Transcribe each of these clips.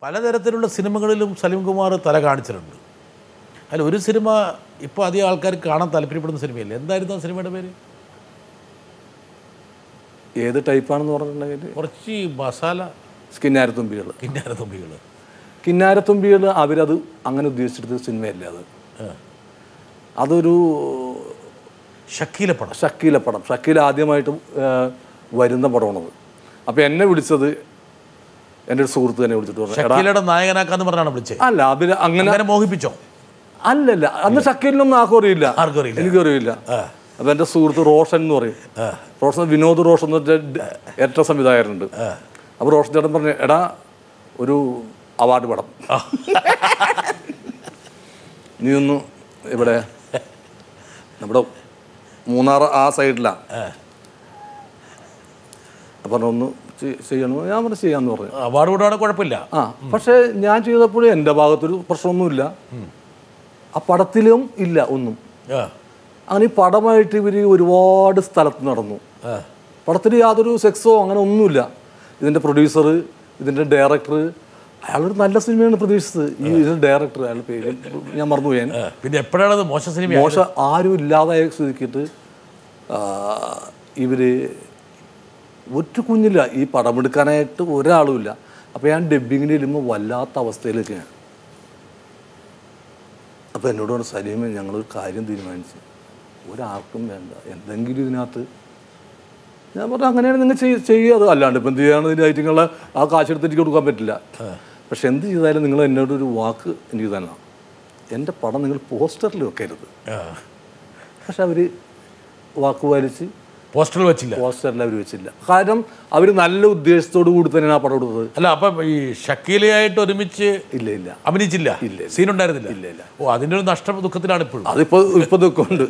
പലതരത്തിലുള്ള സിനിമകളിലും സലീം കുമാർ തല കാണിച്ചിട്ടുണ്ട്. അതിൽ ഒരു സിനിമ ഇപ്പോൾ അധികം ആൾക്കാർ കാണാൻ താല്പര്യപ്പെടുന്ന സിനിമയല്ലേ? എന്തായിരുന്നു ആ സിനിമയുടെ പേര്? ഏത് ടൈപ്പാണെന്ന് പറഞ്ഞിട്ടുണ്ടെങ്കിൽ കുറച്ച് മസാല. കിന്നാരത്തുമ്പികൾ. കിന്നാരത്തുമ്പികൾ അവരത് അങ്ങനെ ഉദ്ദേശിച്ചെടുത്ത സിനിമയല്ല അത്. അതൊരു ഷക്കീല ആദ്യമായിട്ട് വരുന്ന പടമാണത്. അപ്പോൾ എന്നെ വിളിച്ചത് എൻ്റെ ഒരു സുഹൃത്ത് തന്നെ വിളിച്ചിട്ട് പറഞ്ഞു, ഷക്കീലയുടെ നായകനാക്കാന്ന് പറഞ്ഞാണ് വിളിച്ചത്. അല്ല, അതിൽ അങ്ങനെ മോഹിപ്പിച്ചോ? അല്ലല്ല, അന്ന് ഷക്കീലിനൊന്നും അറിയില്ല, എനിക്കറിയില്ല. അപ്പോൾ എൻ്റെ സുഹൃത്ത് റോഷൻ എന്ന് പറയും. വിനോദ് റോഷൻ എന്ന് വെച്ചാൽ ഏറ്റവും സംവിധായകനുണ്ട്. അപ്പോൾ റോഷൻ ചേട്ടൻ പറഞ്ഞു, എടാ ഒരു അവാർഡ് പടം നീ ഒന്ന് ഇവിടെ നമ്മുടെ മൂന്നാർ ആ സൈഡിലാണ്, അപ്പം ഒന്ന് ചെയ്യണോ? ഞാൻ പറഞ്ഞു ചെയ്യാന്ന് പറഞ്ഞു. അവാർഡ് കൂടാണ് കുഴപ്പമില്ല. പക്ഷേ ഞാൻ ചെയ്തപ്പോഴും എൻ്റെ ഭാഗത്തൊരു പ്രശ്നമൊന്നുമില്ല, ആ പടത്തിലും ഇല്ല ഒന്നും. അങ്ങനെ ഈ പടമായിട്ട് ഇവർ ഒരുപാട് സ്ഥലത്ത് നടന്നു. പടത്തിൽ യാതൊരു സെക്സോ അങ്ങനെ ഒന്നുമില്ല. ഇതിൻ്റെ പ്രൊഡ്യൂസർ, ഇതിൻ്റെ ഡയറക്ടർ, അയാളൊരു നല്ല സിനിമയാണ് പ്രതീക്ഷിച്ചത്. ഈ ഇതിൻ്റെ ഡയറക്ടർ, അയാളുടെ പേര് ഞാൻ മറന്നുപോയി. പിന്നെ എപ്പോഴാണ് മോശം ആരും ഇല്ലാതായ സ്ഥിതിക്കിട്ട് ഇവർ ഒറ്റ കുഞ്ഞില്ല, ഈ പടമെടുക്കാനായിട്ട് ഒരാളുമില്ല. അപ്പോൾ ഞാൻ ഡബ്ബിങ്ങിന് ചെല്ലുമ്പോൾ വല്ലാത്ത അവസ്ഥയിലൊക്കെയാണ്. അപ്പോൾ എന്നോട് പറഞ്ഞു, സലീമേ ഞങ്ങളൊരു കാര്യം തീരുമാനിച്ചു, ഒരാൾക്കും വേണ്ട എന്തെങ്കിലും ഇതിനകത്ത്. ഞാൻ പറഞ്ഞു, അങ്ങനെയാണ് നിങ്ങൾ ചെയ്യാത്, അല്ലാണ്ട് ഇപ്പം എന്ത് ചെയ്യാണ്, ഇതിൻ്റെ ഐറ്റങ്ങളെ ആ കാശെടുത്ത് എനിക്ക് കൊടുക്കാൻ പറ്റില്ല. പക്ഷെ എന്ത് ചെയ്താലും നിങ്ങൾ എന്നോടൊരു വാക്ക് എനിക്ക് തന്നെ, എൻ്റെ പടം നിങ്ങൾ പോസ്റ്ററിൽ വെക്കരുത്. പക്ഷെ അവർ വാക്ക് പാലിച്ച് പോസ്റ്ററിൽ അവർ വെച്ചില്ല. കാരണം അവർ നല്ല ഉദ്ദേശത്തോടു കൂടി തന്നെയാണ് ആ പടം എടുത്തത്. അല്ല, അപ്പം ഈ ഷക്കീലയായിട്ട് ഒരുമിച്ച് ഇല്ല അഭിനയിച്ചില്ല, സീനുണ്ടായിരുന്നില്ല. ഇല്ല. ഓ, അതിൻ്റെ ഒരു നഷ്ട ദുഃഖത്തിലാണ് ഇപ്പോഴും. അതിപ്പോൾ ദുഃഖമുണ്ട്.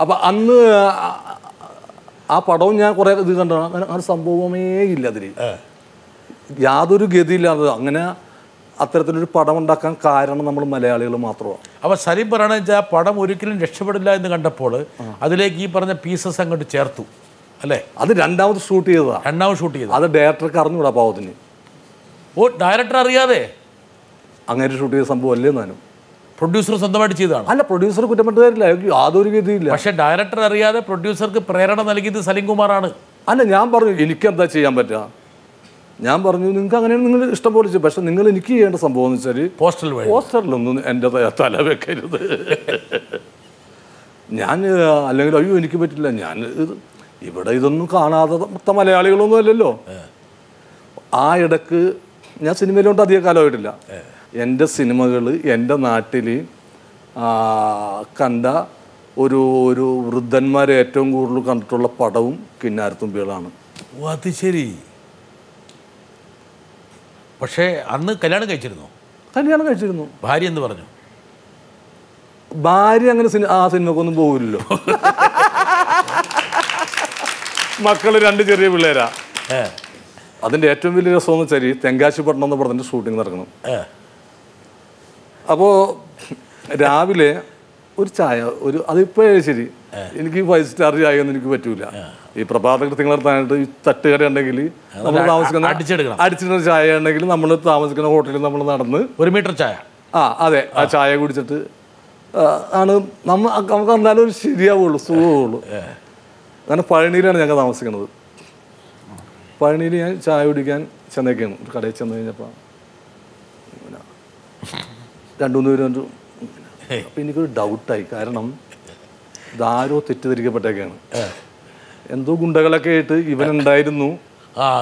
അപ്പം അന്ന് ആ പടവും ഞാൻ കുറേ ഇത് കണ്ടാണ്. അങ്ങനെ സംഭവമേ ഇല്ല, അതിൽ യാതൊരു ഗതിയില്ലാതെ അങ്ങനെ അത്തരത്തിലൊരു പടം ഉണ്ടാക്കാൻ കാരണം നമ്മൾ മലയാളികൾ മാത്രമാണ്. അപ്പോൾ സലീം പറയണ വെച്ചാൽ ആ പടം ഒരിക്കലും രക്ഷപ്പെടില്ല എന്ന് കണ്ടപ്പോൾ അതിലേക്ക് ഈ പറഞ്ഞ പീസസ് അങ്ങോട്ട് ചേർത്തു അല്ലേ? അത് രണ്ടാമത് ഷൂട്ട് ചെയ്തതാണ്. അത് ഡയറക്ടർക്ക് അറിഞ്ഞൂടാ പാവത്തിന്. ഓ, ഡയറക്ടർ അറിയാതെ അങ്ങനെ ഷൂട്ട് ചെയ്ത സംഭവം അല്ലേ? ഞാനും പ്രൊഡ്യൂസർ സ്വന്തമായിട്ട് ചെയ്തതാണ്. അല്ല, പ്രൊഡ്യൂസർ കുറ്റപ്പെട്ടുകാരില്ല, യാതൊരു ഗതിയില്ല. പക്ഷേ ഡയറക്ടർ അറിയാതെ പ്രൊഡ്യൂസർക്ക് പ്രേരണ നൽകിയത് സലീം കുമാറാണ്. അല്ല, ഞാൻ പറഞ്ഞു എനിക്കെന്താ ചെയ്യാൻ പറ്റുക. ഞാൻ പറഞ്ഞു, നിങ്ങൾക്ക് അങ്ങനെയാണ് നിങ്ങൾ ഇഷ്ടം പോലെ ചെയ്യും, പക്ഷെ നിങ്ങൾ എനിക്ക് ചെയ്യേണ്ട സംഭവം എന്ന് വെച്ചാൽ പോസ്റ്ററിലൊന്നും എൻ്റെ തല വെക്കരുത്. ഞാൻ അല്ലെങ്കിൽ അയ്യോ എനിക്ക് പറ്റില്ല, ഞാൻ ഇവിടെ ഇതൊന്നും കാണാതെ മൊത്തം മലയാളികളൊന്നും അല്ലല്ലോ. ആ ഇടക്ക് ഞാൻ സിനിമയിലോട്ട് അധികം കാലമായിട്ടില്ല. എൻ്റെ സിനിമകൾ എൻ്റെ നാട്ടിൽ കണ്ട ഒരു വൃദ്ധന്മാരെ ഏറ്റവും കൂടുതൽ കണ്ടിട്ടുള്ള പടവും കിന്നാരത്തുമ്പികളാണ്. അത് ശരി. പക്ഷേ അന്ന് കല്യാണം കഴിച്ചിരുന്നു. ഭാര്യ എന്ന് പറഞ്ഞു? ഭാര്യ അങ്ങനെ ആ സിനിമക്കൊന്നും പോകില്ലല്ലോ. മക്കള് 2 ചെറിയ പിള്ളേരാ. അതിൻ്റെ ഏറ്റവും വലിയ രസം എന്ന് വെച്ചാൽ തെങ്കാശിപട്ടണം എന്ന് പറഞ്ഞിട്ട് ഷൂട്ടിങ് നടക്കണം. അപ്പോൾ രാവിലെ ഒരു ചായ, അതിപ്പോഴേ ശരി, എനിക്ക് 5 സ്റ്റാർ ചായ ഒന്നും എനിക്ക് പറ്റൂല. ഈ പ്രഭാതകൃത്യങ്ങളെടുത്താനായിട്ട് ഈ തട്ടുകട ഉണ്ടെങ്കിൽ നമ്മൾ താമസിക്കുന്ന അടിച്ചിടുന്ന ചായ ഉണ്ടെങ്കിൽ നമ്മൾ താമസിക്കുന്ന ഹോട്ടലിൽ നമ്മൾ നടന്ന് 1 മീറ്റർ ചായ, അതെ, ആ ചായ കുടിച്ചിട്ട് ആണ് നമുക്ക് എന്നാലും ഒരു ശരിയാവുള്ളൂ, സുഖമുള്ളൂ. അങ്ങനെ പഴനിയിലാണ് ഞങ്ങൾ താമസിക്കുന്നത്. പഴനിയിൽ ഞാൻ ചായ കുടിക്കാൻ ചെന്നേക്കാണ്. ഒരു കടയിൽ ചെന്ന് കഴിഞ്ഞപ്പോൾ 2-3 പേര് കണ്ടു. അപ്പം എനിക്കൊരു ഡൗട്ടായി. കാരണം ഇതാരോ തെറ്റിദ്ധരിക്കപ്പെട്ടേക്കാണ്. എന്തോ ഗുണ്ടകളൊക്കെ ആയിട്ട് ഇവനുണ്ടായിരുന്നു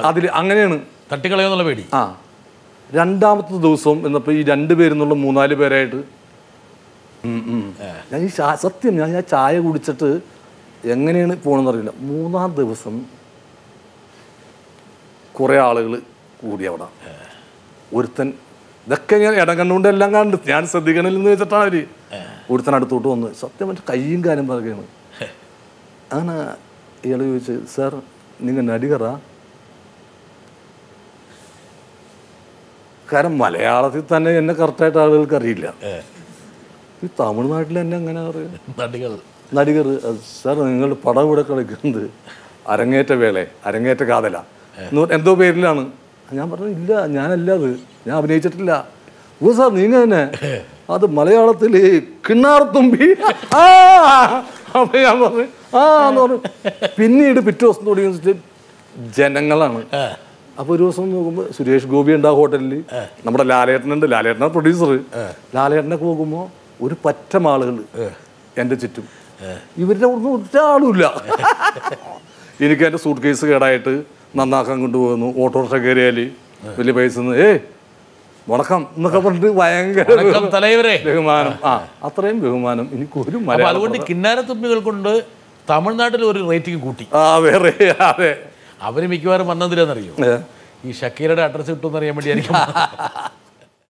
അതിൽ. അങ്ങനെയാണ് തട്ടിക്കളയെന്നുള്ള പേടി. രണ്ടാമത്തെ ദിവസം എന്നപ്പോൾ ഈ 2 പേരെന്നുള്ള 3-4 പേരായിട്ട് ഞാൻ ഈ സത്യം ഞാൻ ചായ കുടിച്ചിട്ട് എങ്ങനെയാണ് പോകണമെന്നറിയില്ല. 3-ാം ദിവസം കുറേ ആളുകൾ കൂടി അവിടെ. ഒരുത്തൻ, ഇതൊക്കെ ഞാൻ ഇടം കണ്ടുകൊണ്ട് എല്ലാം കണ്ട് ഞാൻ ശ്രദ്ധിക്കണില്ലെന്ന് വെച്ചിട്ടാണ് അവർ. ഒരുത്തൻ അടുത്തോട്ട് വന്ന് സത്യം മറ്റേ കയ്യും കാര്യം പറയുകയാണ്. അങ്ങനെ ഇയാൾ ചോദിച്ചു, സാർ നിങ്ങൾ നടികറാ? കാരണം മലയാളത്തിൽ തന്നെ എന്നെ കറക്റ്റായിട്ട് ആളുകൾക്ക് അറിയില്ല. ഈ തമിഴ്നാട്ടിൽ എന്നെ എങ്ങനെ അറിയാം നടികർ? സാർ നിങ്ങൾ പടം ഇവിടെ കളിക്കുന്നത് അരങ്ങേറ്റ വേള, അരങ്ങേറ്റ കാതല എന്തോ പേരിലാണ്. ഞാൻ പറഞ്ഞു ഇല്ല, ഞാനല്ല അത്, ഞാൻ അഭിനയിച്ചിട്ടില്ല. ഓ സാർ നീങ്ങ തന്നെ, അത് മലയാളത്തിൽ കിണ്ണാർത്തുമ്പി. അപ്പൊ ഞാൻ പറഞ്ഞു എന്ന് പറഞ്ഞു. പിന്നീട് പിറ്റേ ദിവസം തുടങ്ങി ജനങ്ങളാണ്. അപ്പോൾ ഒരു ദിവസം നോക്കുമ്പോൾ സുരേഷ് ഗോപി ഉണ്ട് ആ ഹോട്ടലിൽ, നമ്മുടെ ലാലേട്ടനുണ്ട്, ലാലേട്ടനാണ് പ്രൊഡ്യൂസർ. ലാലേട്ടനൊക്കെ പോകുമ്പോൾ ഒരു പറ്റം ആളുകൾ എൻ്റെ ചുറ്റും. ഇവരുടെ അവിടുന്ന് ഒരാളുമില്ല. എനിക്ക് എൻ്റെ സൂട്ട് കേസ് കേടായിട്ട് നന്നാക്കാൻ കൊണ്ടുപോകുന്നു. ഓട്ടോറിക്ഷ കയറിയാൽ വലിയ പൈസ വണക്കം എന്നൊക്കെ പറഞ്ഞിട്ട് ഭയങ്കര ബഹുമാനം. അത്രയും ബഹുമാനം എനിക്കൊരു മലയാളം. അതുകൊണ്ട് കിന്നാരത്തുമ്പികൾ കൊണ്ട് തമിഴ്നാട്ടിൽ ഒരു റേറ്റിംഗ് കൂട്ടി. വേറെ അതെ, അവര് മിക്കവാറും വന്നതിലെന്നറിയോ, ഈ ഷക്കീലയുടെ അഡ്രസ്സ് കിട്ടുമെന്ന് അറിയാൻ വേണ്ടിയായിരിക്കും.